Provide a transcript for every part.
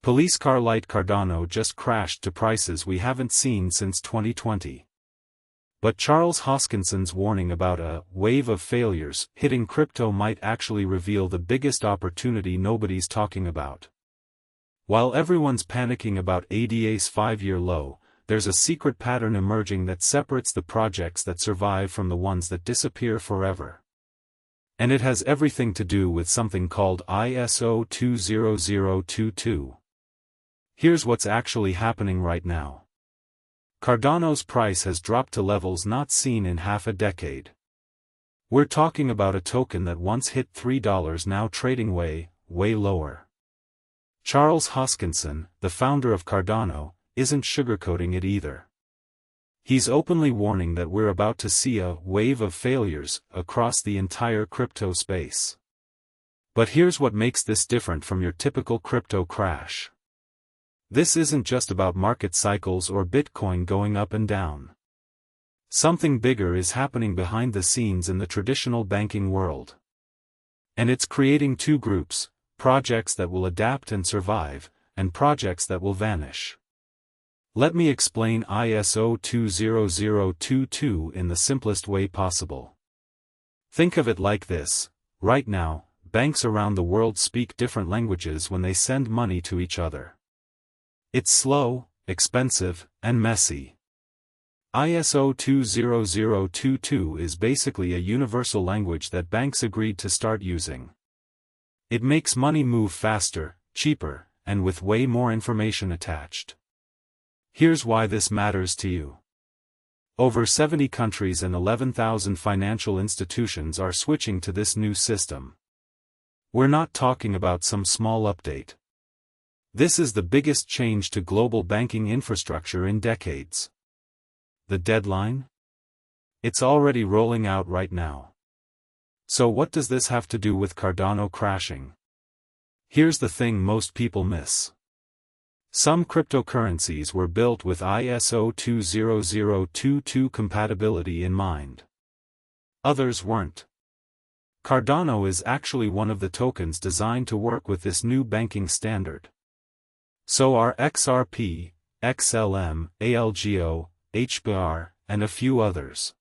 Police car light Cardano just crashed to prices we haven't seen since 2020. But Charles Hoskinson's warning about a wave of failures hitting crypto might actually reveal the biggest opportunity nobody's talking about. While everyone's panicking about ADA's 5-year low, there's a secret pattern emerging that separates the projects that survive from the ones that disappear forever. And it has everything to do with something called ISO 20022. Here's what's actually happening right now. Cardano's price has dropped to levels not seen in half a decade. We're talking about a token that once hit $3 now trading way lower. Charles Hoskinson, the founder of Cardano, isn't sugarcoating it either. He's openly warning that we're about to see a wave of failures across the entire crypto space. But here's what makes this different from your typical crypto crash. This isn't just about market cycles or Bitcoin going up and down. Something bigger is happening behind the scenes in the traditional banking world. And it's creating two groups: projects that will adapt and survive, and projects that will vanish. Let me explain ISO 20022 in the simplest way possible. Think of it like this: right now, banks around the world speak different languages when they send money to each other. It's slow, expensive, and messy. ISO 20022 is basically a universal language that banks agreed to start using. It makes money move faster, cheaper, and with way more information attached. Here's why this matters to you. Over 70 countries and 11,000 financial institutions are switching to this new system. We're not talking about some small update. This is the biggest change to global banking infrastructure in decades. The deadline? It's already rolling out right now. So what does this have to do with Cardano crashing? Here's the thing most people miss. Some cryptocurrencies were built with ISO 20022 compatibility in mind. Others weren't. Cardano is actually one of the tokens designed to work with this new banking standard. So are XRP, XLM, ALGO, HBR, and a few others.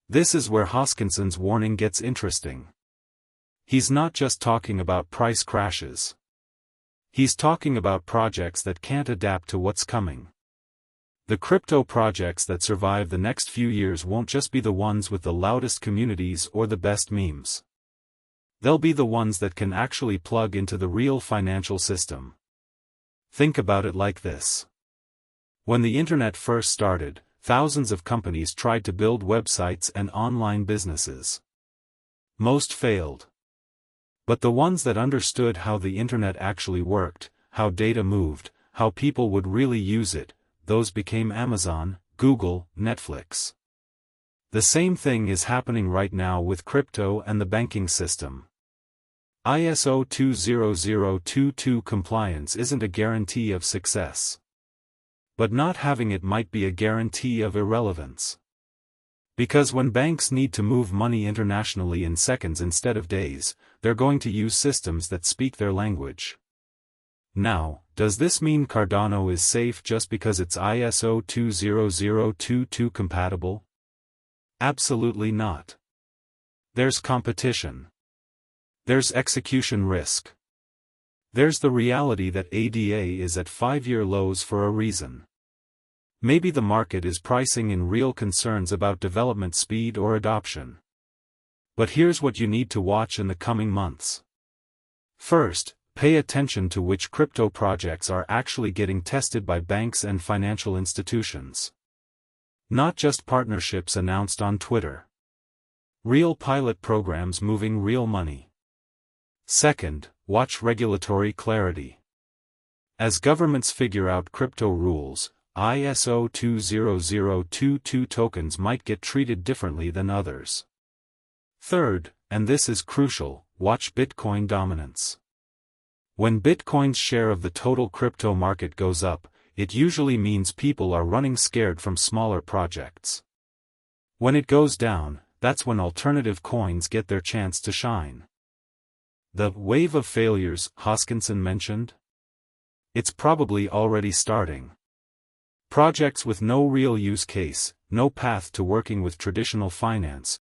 This is where Hoskinson's warning gets interesting. He's not just talking about price crashes. He's talking about projects that can't adapt to what's coming. The crypto projects that survive the next few years won't just be the ones with the loudest communities or the best memes. They'll be the ones that can actually plug into the real financial system. Think about it like this. When the internet first started, thousands of companies tried to build websites and online businesses. Most failed. But the ones that understood how the internet actually worked, how data moved, how people would really use it, those became Amazon, Google, Netflix. The same thing is happening right now with crypto and the banking system. ISO 20022 compliance isn't a guarantee of success. But not having it might be a guarantee of irrelevance. Because when banks need to move money internationally in seconds instead of days, they're going to use systems that speak their language. Now, does this mean Cardano is safe just because it's ISO 20022 compatible? Absolutely not. There's competition. There's execution risk. There's the reality that ADA is at 5-year lows for a reason. Maybe the market is pricing in real concerns about development speed or adoption. But here's what you need to watch in the coming months. First, pay attention to which crypto projects are actually getting tested by banks and financial institutions. Not just partnerships announced on Twitter. Real pilot programs moving real money. Second, watch regulatory clarity. As governments figure out crypto rules, ISO 20022 tokens might get treated differently than others. Third, and this is crucial, watch Bitcoin dominance. When Bitcoin's share of the total crypto market goes up, it usually means people are running scared from smaller projects. When it goes down, that's when alternative coins get their chance to shine. The wave of failures Hoskinson mentioned? It's probably already starting. Projects with no real use case, no path to working with traditional finance,